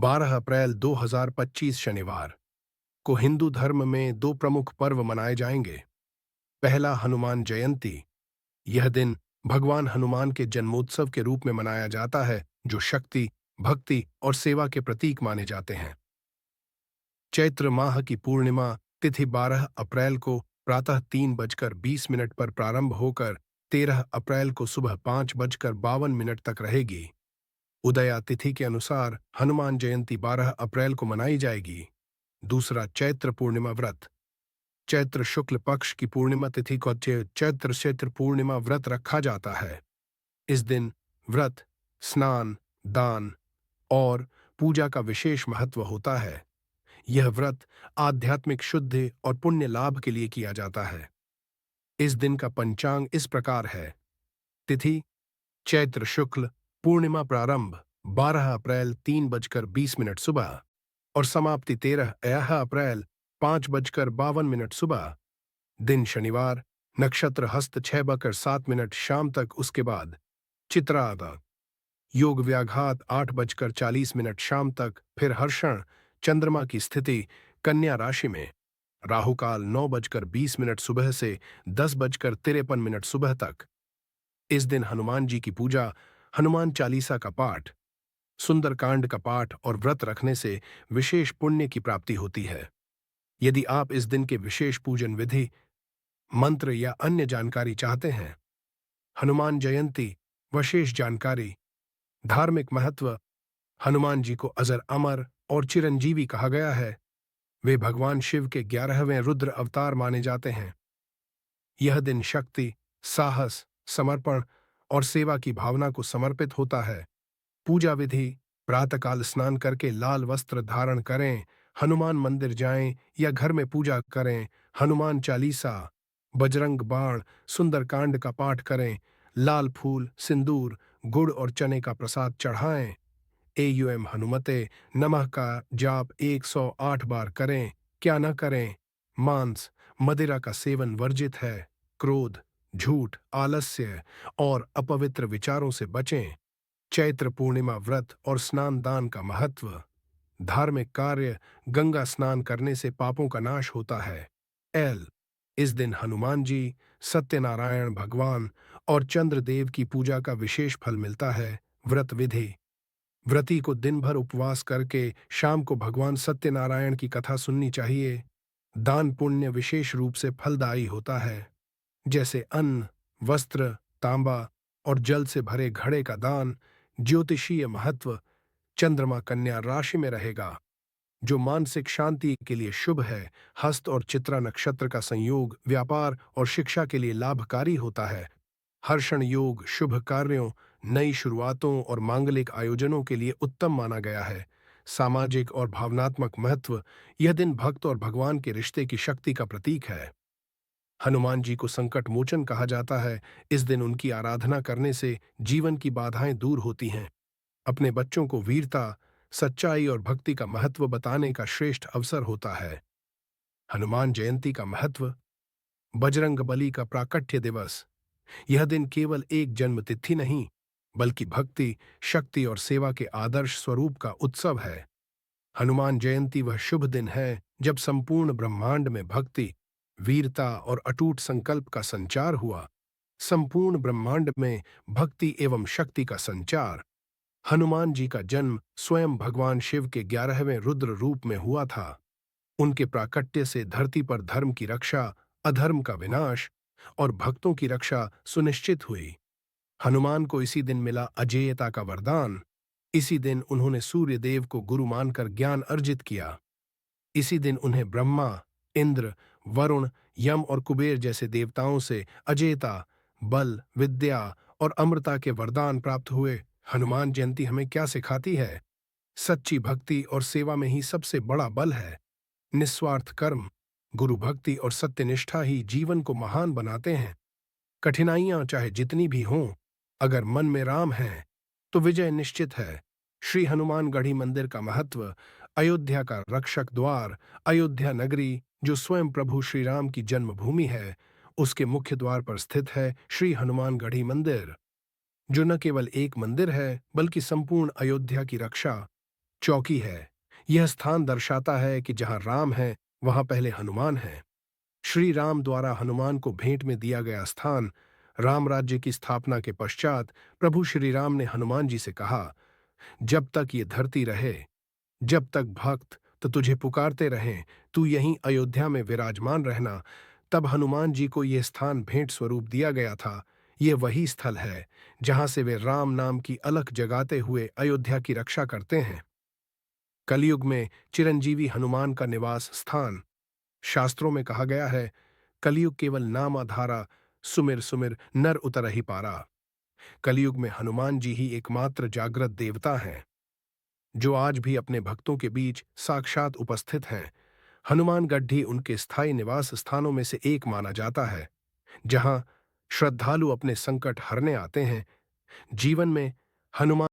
12 अप्रैल 2025 शनिवार को हिंदू धर्म में दो प्रमुख पर्व मनाए जाएंगे। पहला, हनुमान जयंती। यह दिन भगवान हनुमान के जन्मोत्सव के रूप में मनाया जाता है, जो शक्ति, भक्ति और सेवा के प्रतीक माने जाते हैं। चैत्र माह की पूर्णिमा तिथि 12 अप्रैल को प्रातः 3:20 पर प्रारंभ होकर 13 अप्रैल को सुबह 5:52 तक रहेगी। उदया तिथि के अनुसार हनुमान जयंती 12 अप्रैल को मनाई जाएगी। दूसरा, चैत्र पूर्णिमा व्रत। चैत्र शुक्ल पक्ष की पूर्णिमा तिथि को चैत्र पूर्णिमा व्रत रखा जाता है। इस दिन व्रत, स्नान, दान और पूजा का विशेष महत्व होता है। यह व्रत आध्यात्मिक शुद्धि और पुण्य लाभ के लिए किया जाता है। इस दिन का पंचांग इस प्रकार है। तिथि चैत्र शुक्ल, पूर्णिमा प्रारंभ 12 अप्रैल 3:20 सुबह और समाप्ति 13 अप्रैल 5:52 सुबह। दिन शनिवार, नक्षत्र हस्त 6:07 शाम तक, उसके बाद चित्रादा। योग व्याघात 8:40 शाम तक, फिर हर्षण। चंद्रमा की स्थिति कन्या राशि में। राहुकाल 9:20 सुबह से 10:53 सुबह तक। इस दिन हनुमान जी की पूजा, हनुमान चालीसा का पाठ, सुंदरकांड का पाठ और व्रत रखने से विशेष पुण्य की प्राप्ति होती है। यदि आप इस दिन के विशेष पूजन विधि, मंत्र या अन्य जानकारी चाहते हैं, हनुमान जयंती विशेष जानकारी। धार्मिक महत्व। हनुमान जी को अजर, अमर और चिरंजीवी कहा गया है। वे भगवान शिव के 11वें रुद्र अवतार माने जाते हैं। यह दिन शक्ति, साहस, समर्पण और सेवा की भावना को समर्पित होता है। पूजा विधि: प्रातःकाल स्नान करके लाल वस्त्र धारण करें, हनुमान मंदिर जाएं या घर में पूजा करें, हनुमान चालीसा, बजरंग बाण, सुंदरकांड का पाठ करें, लाल फूल, सिंदूर, गुड़ और चने का प्रसाद चढ़ाएं। एयुएम हनुमते नमः का जाप 108 बार करें। क्या न करें? मांस, मदिरा का सेवन वर्जित है। क्रोध, झूठ, आलस्य और अपवित्र विचारों से बचें। चैत्र पूर्णिमा व्रत और स्नान दान का महत्व। धार्मिक कार्य: गंगा स्नान करने से पापों का नाश होता है। इस दिन हनुमान जी, सत्यनारायण भगवान और चंद्रदेव की पूजा का विशेष फल मिलता है। व्रत विधि: व्रती को दिन भर उपवास करके शाम को भगवान सत्यनारायण की कथा सुननी चाहिए। दान पुण्य विशेष रूप से फलदायी होता है, जैसे अन्न, वस्त्र, तांबा और जल से भरे घड़े का दान। ज्योतिषीय महत्व: चंद्रमा कन्या राशि में रहेगा, जो मानसिक शांति के लिए शुभ है। हस्त और चित्रा नक्षत्र का संयोग व्यापार और शिक्षा के लिए लाभकारी होता है। हर्षण योग शुभ कार्यों, नई शुरुआतों और मांगलिक आयोजनों के लिए उत्तम माना गया है। सामाजिक और भावनात्मक महत्व: यह दिन भक्त और भगवान के रिश्ते की शक्ति का प्रतीक है। हनुमान जी को संकट मोचन कहा जाता है। इस दिन उनकी आराधना करने से जीवन की बाधाएं दूर होती हैं। अपने बच्चों को वीरता, सच्चाई और भक्ति का महत्व बताने का श्रेष्ठ अवसर होता है। हनुमान जयंती का महत्व: बजरंग बली का प्राकट्य दिवस। यह दिन केवल एक जन्म तिथि नहीं, बल्कि भक्ति, शक्ति और सेवा के आदर्श स्वरूप का उत्सव है। हनुमान जयंती वह शुभ दिन है जब संपूर्ण ब्रह्मांड में भक्ति, वीरता और अटूट संकल्प का संचार हुआ। संपूर्ण ब्रह्मांड में भक्ति एवं शक्ति का संचार। हनुमान जी का जन्म स्वयं भगवान शिव के 11वें रुद्र रूप में हुआ था। उनके प्राकट्य से धरती पर धर्म की रक्षा, अधर्म का विनाश और भक्तों की रक्षा सुनिश्चित हुई। हनुमान को इसी दिन मिला अजेयता का वरदान। इसी दिन उन्होंने सूर्य देव को गुरु मानकर ज्ञान अर्जित किया। इसी दिन उन्हें ब्रह्मा, इंद्र, वरुण, यम और कुबेर जैसे देवताओं से अजेयता, बल, विद्या और अमरता के वरदान प्राप्त हुए। हनुमान जयंती हमें क्या सिखाती है? सच्ची भक्ति और सेवा में ही सबसे बड़ा बल है। निस्वार्थ कर्म, गुरु भक्ति और सत्यनिष्ठा ही जीवन को महान बनाते हैं। कठिनाइयां चाहे जितनी भी हों, अगर मन में राम है तो विजय निश्चित है। श्री हनुमानगढ़ी मंदिर का महत्व: अयोध्या का रक्षक द्वार। अयोध्या नगरी, जो स्वयं प्रभु श्री राम की जन्मभूमि है, उसके मुख्य द्वार पर स्थित है श्री हनुमानगढ़ी मंदिर, जो न केवल एक मंदिर है बल्कि संपूर्ण अयोध्या की रक्षा, चौकी है। यह स्थान दर्शाता है कि जहां राम है, वहां पहले हनुमान है। श्री राम द्वारा हनुमान को भेंट में दिया गया स्थान। राम राज्य की स्थापना के पश्चात प्रभु श्री राम ने हनुमान जी से कहा, जब तक ये धरती रहे, जब तक भक्त तो तुझे पुकारते रहें, तू यहीं अयोध्या में विराजमान रहना। तब हनुमान जी को यह स्थान भेंट स्वरूप दिया गया था। ये वही स्थल है जहां से वे राम नाम की अलख जगाते हुए अयोध्या की रक्षा करते हैं। कलयुग में चिरंजीवी हनुमान का निवास स्थान। शास्त्रों में कहा गया है, कलयुग केवल नाम आधारा, सुमिर सुमिर नर उतरहि पारा। कलयुग में हनुमान जी ही एकमात्र जागृत देवता हैं, जो आज भी अपने भक्तों के बीच साक्षात उपस्थित हैं। हनुमान गढ़ी उनके स्थायी निवास स्थानों में से एक माना जाता है, जहां श्रद्धालु अपने संकट हरने आते हैं। जीवन में हनुमान